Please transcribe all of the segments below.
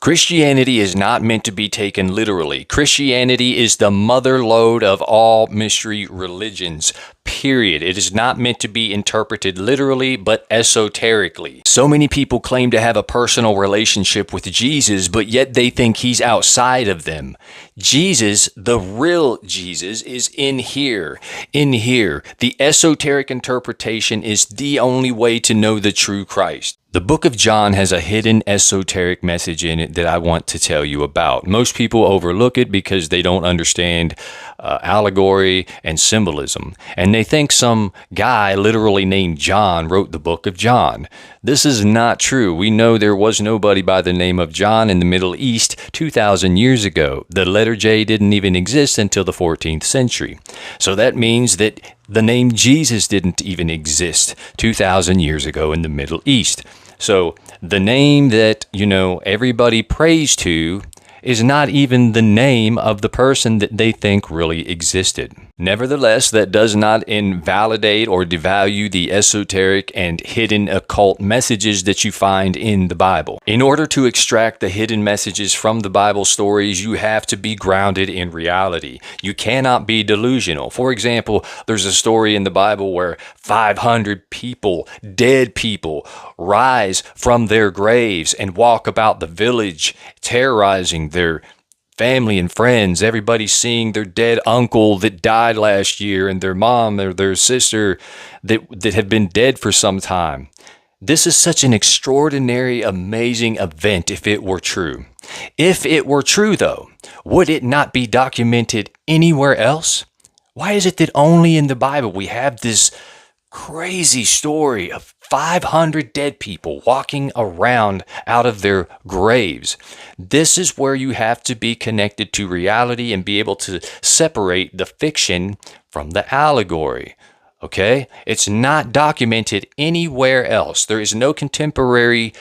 Christianity is not meant to be taken literally. Christianity is the mother lode of all mystery religions, period. It is not meant to be interpreted literally, but esoterically. So many people claim to have a personal relationship with Jesus, but yet they think he's outside of them. Jesus, the real Jesus, is in here. In here. The esoteric interpretation is the only way to know the true Christ. The book of John has a hidden esoteric message in it that I want to tell you about. Most people overlook it because they don't understand allegory and symbolism. And they think some guy literally named John wrote the book of John. This is not true. We know there was nobody by the name of John in the Middle East 2,000 years ago. The letter J didn't even exist until the 14th century. So that means that the name Jesus didn't even exist 2,000 years ago in the Middle East. So the name that, everybody prays to is not even the name of the person that they think really existed. Nevertheless, that does not invalidate or devalue the esoteric and hidden occult messages that you find in the Bible. In order to extract the hidden messages from the Bible stories, you have to be grounded in reality. You cannot be delusional. For example, there's a story in the Bible where 500 people, dead people, rise from their graves and walk about the village, terrorizing their family and friends, everybody seeing their dead uncle that died last year and their mom or their sister that have been dead for some time. This is such an extraordinary, amazing event if it were true. If it were true, though, would it not be documented anywhere else? Why is it that only in the Bible we have this crazy story of 500 dead people walking around out of their graves? This is where you have to be connected to reality and be able to separate the fiction from the allegory. Okay? It's not documented anywhere else. There is no contemporary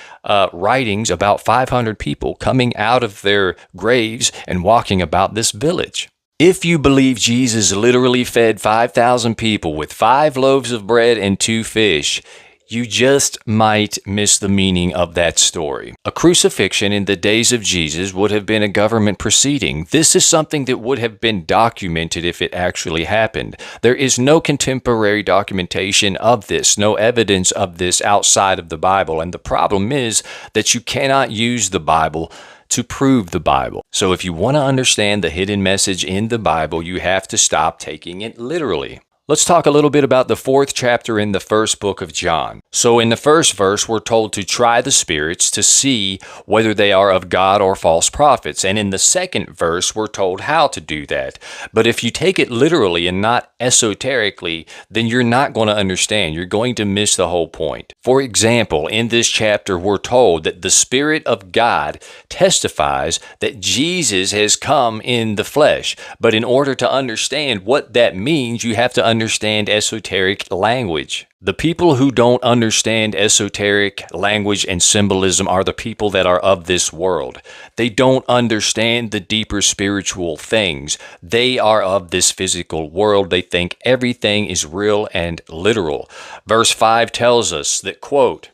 writings about 500 people coming out of their graves and walking about this village. If you believe Jesus literally fed 5,000 people with 5 loaves of bread and 2 fish, you just might miss the meaning of that story. A crucifixion in the days of Jesus would have been a government proceeding. This is something that would have been documented if it actually happened. There is no contemporary documentation of this, no evidence of this outside of the Bible. And the problem is that you cannot use the Bible to prove the Bible. So if you want to understand the hidden message in the Bible, you have to stop taking it literally. Let's talk a little bit about the 4th chapter in the first book of John. So in the first verse, we're told to try the spirits to see whether they are of God or false prophets. And in the second verse, we're told how to do that. But if you take it literally and not esoterically, then you're not going to understand. You're going to miss the whole point. For example, in this chapter, we're told that the Spirit of God testifies that Jesus has come in the flesh. But in order to understand what that means, you have to understand esoteric language. The people who don't understand esoteric language and symbolism are the people that are of this world. They don't understand the deeper spiritual things. They are of this physical world. They think everything is real and literal. Verse 5 tells us that, quote,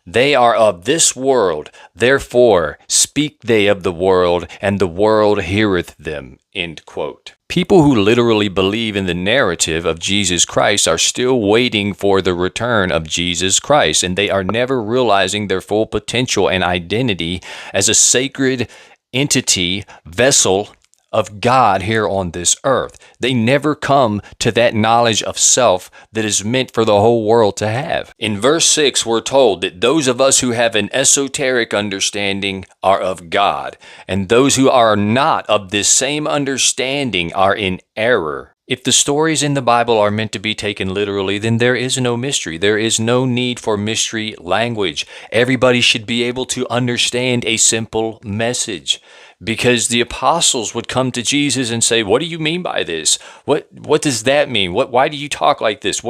"They are of this world, therefore speak they of the world, and the world heareth them." End quote. People who literally believe in the narrative of Jesus Christ are still waiting for the return of Jesus Christ, and they are never realizing their full potential and identity as a sacred entity, vessel of God here on this earth. They never come to that knowledge of self that is meant for the whole world to have. In verse 6, we're told that those of us who have an esoteric understanding are of God, and those who are not of this same understanding are in error. If the stories in the Bible are meant to be taken literally, then there is no mystery. There is no need for mystery language. Everybody should be able to understand a simple message. Because the apostles would come to Jesus and say, "What do you mean by this? What does that mean? Why do you talk like this?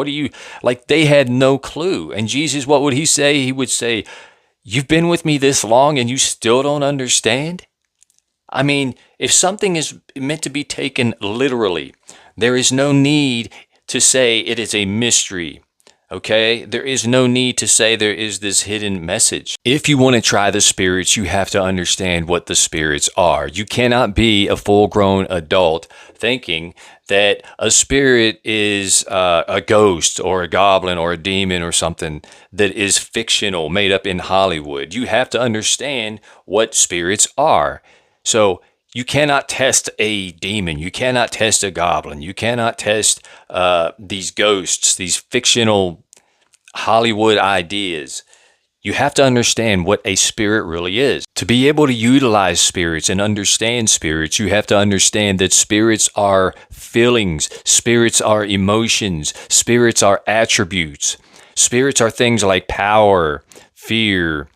They had no clue." And Jesus, what would he say? He would say, "You've been with me this long and you still don't understand?" I mean, if something is meant to be taken literally, there is no need to say it is a mystery. Okay, there is no need to say there is this hidden message. If you want to try the spirits, you have to understand what the spirits are. You cannot be a full-grown adult thinking that a spirit is a ghost or a goblin or a demon or something that is fictional, made up in Hollywood. You have to understand what spirits are. So you cannot test a demon. You cannot test a goblin. You cannot test these ghosts, these fictional Hollywood ideas. You have to understand what a spirit really is. To be able to utilize spirits and understand spirits, you have to understand that spirits are feelings, spirits are emotions, spirits are attributes. Spirits are things like power, fear,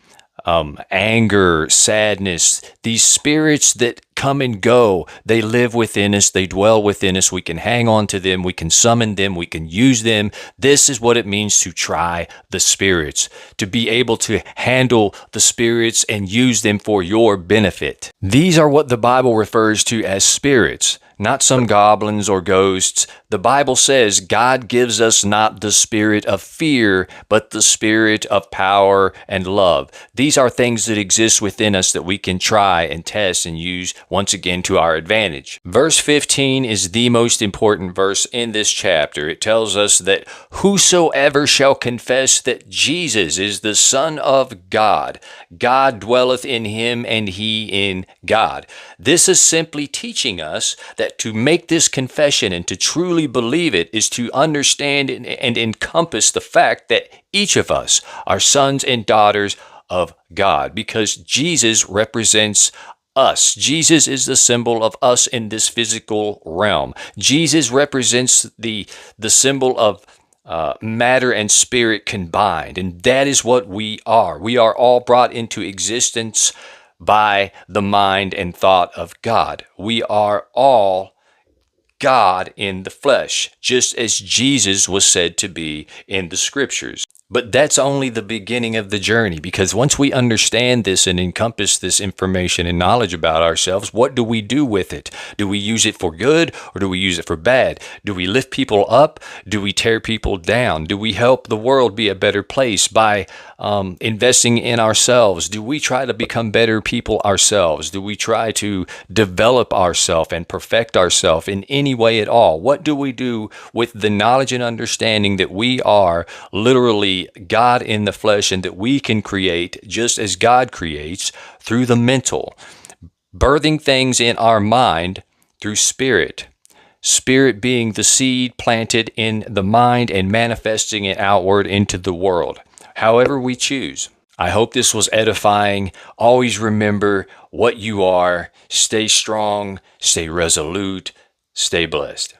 anger, sadness, these spirits that come and go. They live within us. They dwell within us. We can hang on to them. We can summon them. We can use them. This is what it means to try the spirits, to be able to handle the spirits and use them for your benefit. These are what the Bible refers to as spirits, not some goblins or ghosts. The Bible says God gives us not the spirit of fear, but the spirit of power and love. These are things that exist within us that we can try and test and use once again to our advantage. Verse 15 is the most important verse in this chapter. It tells us that whosoever shall confess that Jesus is the Son of God, God dwelleth in him and he in God. This is simply teaching us that to make this confession and to truly believe it is to understand and encompass the fact that each of us are sons and daughters of God, because Jesus represents us. Jesus is the symbol of us in this physical realm. Jesus represents the symbol of matter and spirit combined, and that is what we are. We are all brought into existence by the mind and thought of God. We are all God in the flesh, just as Jesus was said to be in the scriptures. But that's only the beginning of the journey, because once we understand this and encompass this information and knowledge about ourselves, what do we do with it? Do we use it for good or do we use it for bad? Do we lift people up? Do we tear people down? Do we help the world be a better place by investing in ourselves? Do we try to become better people ourselves? Do we try to develop ourselves and perfect ourselves in any way at all? What do we do with the knowledge and understanding that we are literally God in the flesh and that we can create just as God creates through the mental, birthing things in our mind through spirit? Spirit being the seed planted in the mind and manifesting it outward into the world, however we choose. I hope this was edifying. Always remember what you are. Stay strong, stay resolute, stay blessed.